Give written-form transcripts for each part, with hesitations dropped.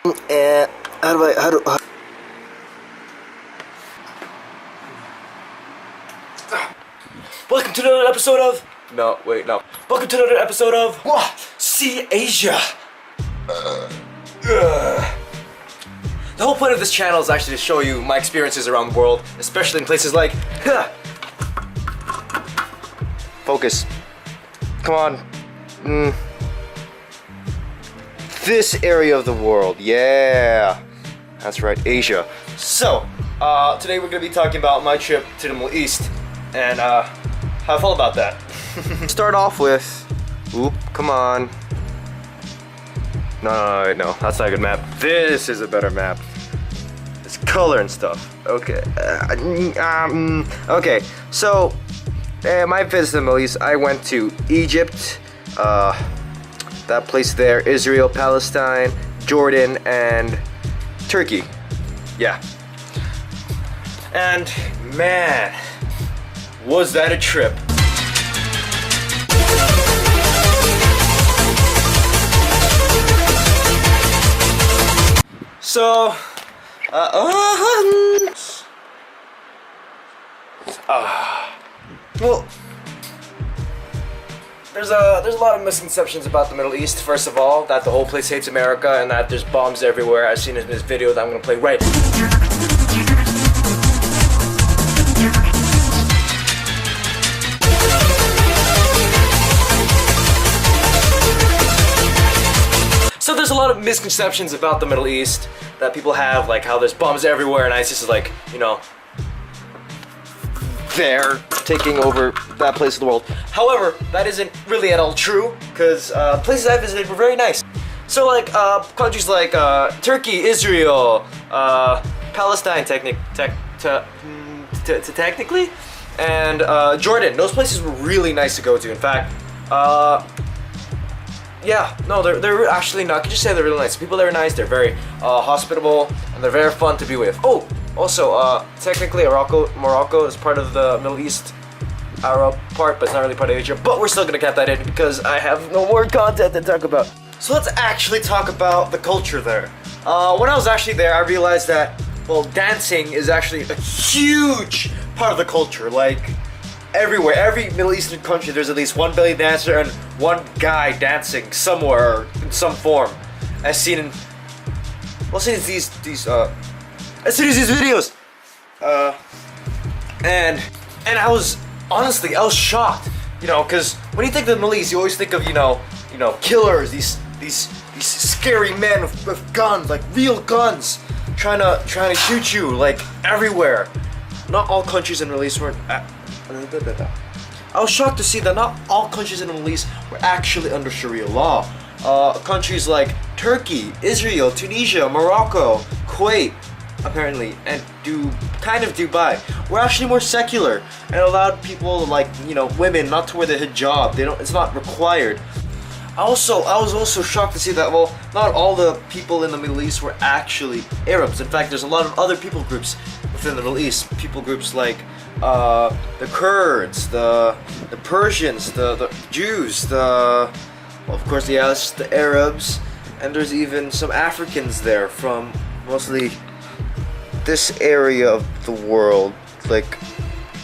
How do Welcome to another episode of... No, wait, no. Welcome to another episode of... See Asia. The whole point of this channel is actually to show you my experiences around the world, especially in places like... Focus. Come on. This area of the world, yeah. That's right, Asia. So, today we're gonna be talking about my trip to the Middle East and how I felt about that. Start off with, come on. No, that's not a good map. This is a better map. It's color and stuff. Okay. Okay. So, my visit to the Middle East, I went to Egypt, that place there, Israel, Palestine, Jordan, and Turkey. Yeah. And man, was that a trip. So, well, there's a lot of misconceptions about the Middle East. First of all, that the whole place hates America and that there's bombs everywhere. I've seen in this video that I'm gonna play right. So there's a lot of misconceptions about the Middle East that people have, like how there's bombs everywhere and ISIS is like, you know, they're taking over that place of the world. However, that isn't really at all true, because places I visited were very nice. So like countries like Turkey, Israel, Palestine technically, and Jordan. Those places were really nice to go to. In fact, yeah, no, they're actually not. I can just say they're really nice. People there are nice. They're very hospitable, and they're very fun to be with. Oh, also, technically, Morocco is part of the Middle East Arab part, but it's not really part of Asia. But we're still gonna get that in because I have no more content to talk about. So let's actually talk about the culture there. When I was actually there, I realized that, well, dancing is actually a huge part of the culture. Like, everywhere, every Middle Eastern country, there's at least one belly dancer and one guy dancing somewhere in some form. As seen in, well, since these videos. And I was shocked, you know, because when you think of the Middle East, you always think of, you know, killers, these scary men with guns, like real guns, trying to shoot you, like everywhere. Not all countries in the Middle East were. I was shocked to see that not all countries in the Middle East were actually under Sharia law. Countries like Turkey, Israel, Tunisia, Morocco, Kuwait, apparently, and Dubai were actually more secular and allowed people, like, you know, women not to wear the hijab. It's not required. I was also shocked to see that, well, not all the people in the Middle East were actually Arabs. In fact, there's a lot of other people groups within the Middle East. People groups like the Kurds, the Persians, the Jews, well, of course, yes, the Arabs, and there's even some Africans there from mostly this area of the world, like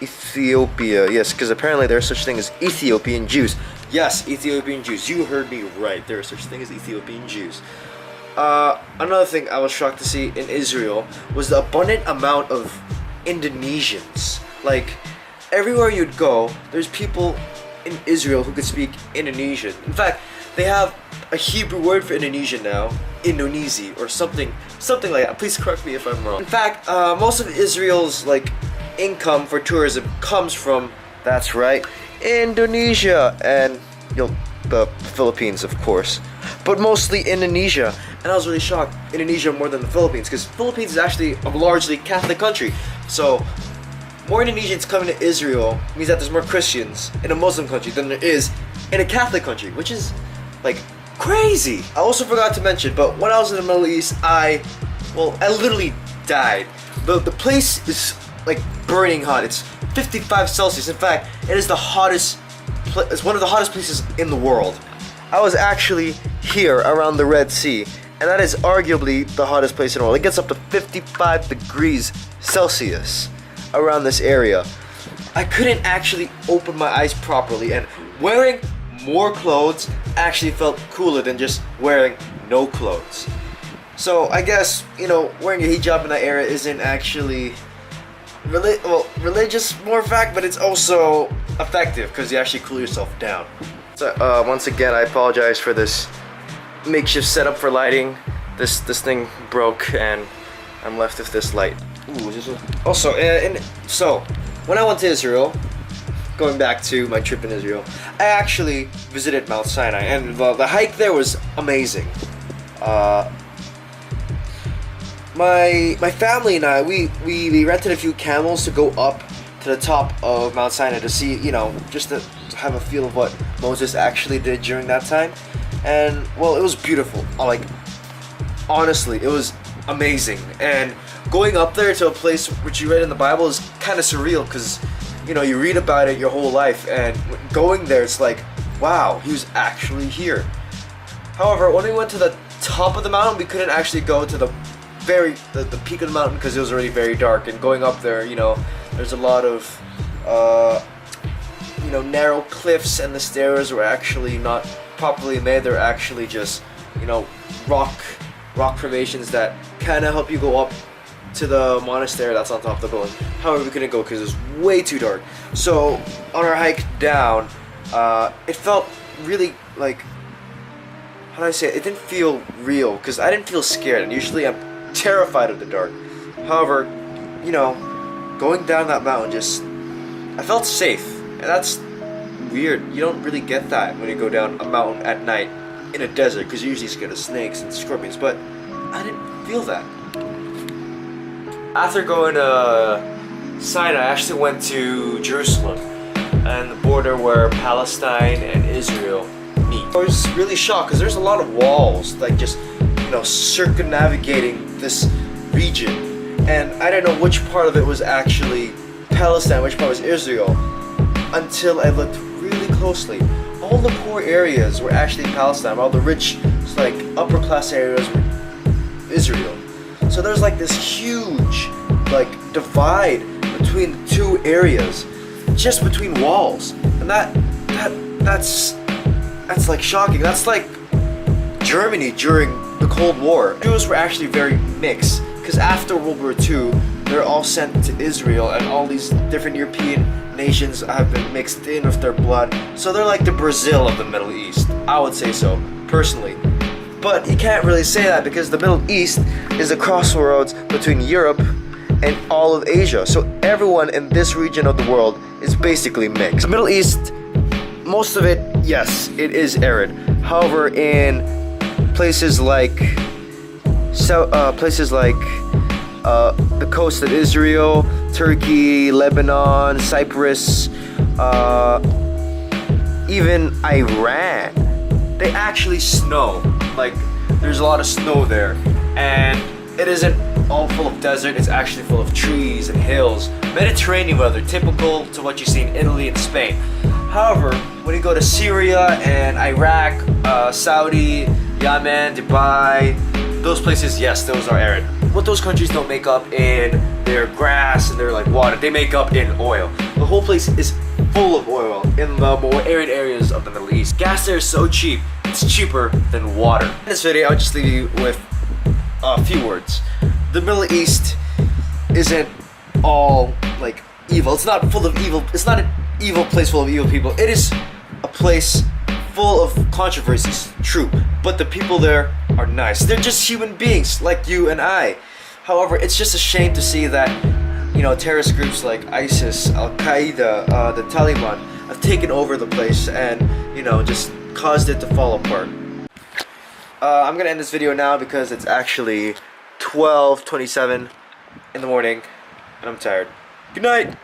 Ethiopia. Yes, because apparently there's such thing as Ethiopian Jews. Yes, Ethiopian Jews. You heard me right. There is such thing as Ethiopian Jews. Another thing I was shocked to see in Israel was the abundant amount of Indonesians. Like, everywhere you'd go, there's people in Israel who could speak Indonesian. In fact, they have a Hebrew word for Indonesian now, Indonesia, or something like that. Please correct me if I'm wrong. In fact, most of Israel's, like, income for tourism comes from, that's right, Indonesia and, you know, the Philippines, of course, but mostly Indonesia. And I was really shocked, Indonesia more than the Philippines, because Philippines is actually a largely Catholic country. So more Indonesians coming to Israel means that there's more Christians in a Muslim country than there is in a Catholic country, which is like crazy. I also forgot to mention, but when I was in the Middle East, I literally died. The place is like burning hot. It's 55 Celsius. In fact, it is the hottest. It's one of the hottest places in the world. I was actually here around the Red Sea, and that is arguably the hottest place in the world. It gets up to 55 degrees Celsius around this area. I couldn't actually open my eyes properly, and wearing more clothes actually felt cooler than just wearing no clothes. So I guess, you know, wearing a hijab in that area isn't actually religious more fact, but it's also effective because you actually cool yourself down. So once again, I apologize for this makeshift setup for lighting. This thing broke and I'm left with this light. Ooh, is this also, so when I went to Israel, going back to my trip in Israel, I actually visited Mount Sinai, and the hike there was amazing. My family and I, we rented a few camels to go up to the top of Mount Sinai to see, you know, just to have a feel of what Moses actually did during that time. And well, it was beautiful. Like, honestly, it was amazing. And going up there to a place which you read in the Bible is kind of surreal, because, you know, you read about it your whole life, and going there, it's like, wow, he was actually here. However, when we went to the top of the mountain, we couldn't actually go to the peak of the mountain because it was already very dark. And going up there, you know, there's a lot of you know, narrow cliffs, and the stairs were actually not properly made. They're actually just, you know, rock formations that kind of help you go up to the monastery that's on top of the building. However, we couldn't go because it was way too dark. So on our hike down, it felt really like, how do I say it? It didn't feel real because I didn't feel scared, and usually I'm terrified of the dark. However, you know, going down that mountain, I felt safe, and that's weird. You don't really get that when you go down a mountain at night in a desert, because you're usually scared of snakes and scorpions, but I didn't feel that. After going to Sinai, I actually went to Jerusalem and the border where Palestine and Israel meet. I was really shocked because there's a lot of walls, like, just, you know, circumnavigating this region, and I didn't know which part of it was actually Palestine, which part was Israel, until I looked really closely. All the poor areas were actually Palestine, all the rich, like, upper class areas were Israel. So there's like this huge, like, divide between the two areas, just between walls, and that's like shocking. That's like Germany during the Cold War. Jews were actually very mixed, because after World War II, they're all sent to Israel, and all these different European nations have been mixed in with their blood. So they're like the Brazil of the Middle East. I would say so, personally. But you can't really say that because the Middle East is a crossroads between Europe and all of Asia. So everyone in this region of the world is basically mixed. The Middle East, most of it, yes, it is arid. However, in places like the coast of Israel, Turkey, Lebanon, Cyprus, even Iran, they actually snow. Like, there's a lot of snow there, and it isn't all full of desert. It's actually full of trees and hills. Mediterranean weather, typical to what you see in Italy and Spain. However, when you go to Syria and Iraq, Saudi, Yemen, Dubai, those places, yes, those are arid. What those countries don't make up in their grass and their, like, water, they make up in oil. The whole place is full of oil in the more arid areas of the Middle East. Gas there is so cheap, it's cheaper than water. In this video, I'll just leave you with a few words. The Middle East isn't all, like, evil. It's not full of evil. It's not an evil place full of evil people. It is a place full of controversies, true, but the people there are nice. They're just human beings like you and I. However, it's just a shame to see that, you know, terrorist groups like ISIS, Al-Qaeda, the Taliban have taken over the place and, you know, just caused it to fall apart. I'm gonna end this video now because it's actually 12:27 in the morning and I'm tired. Good night!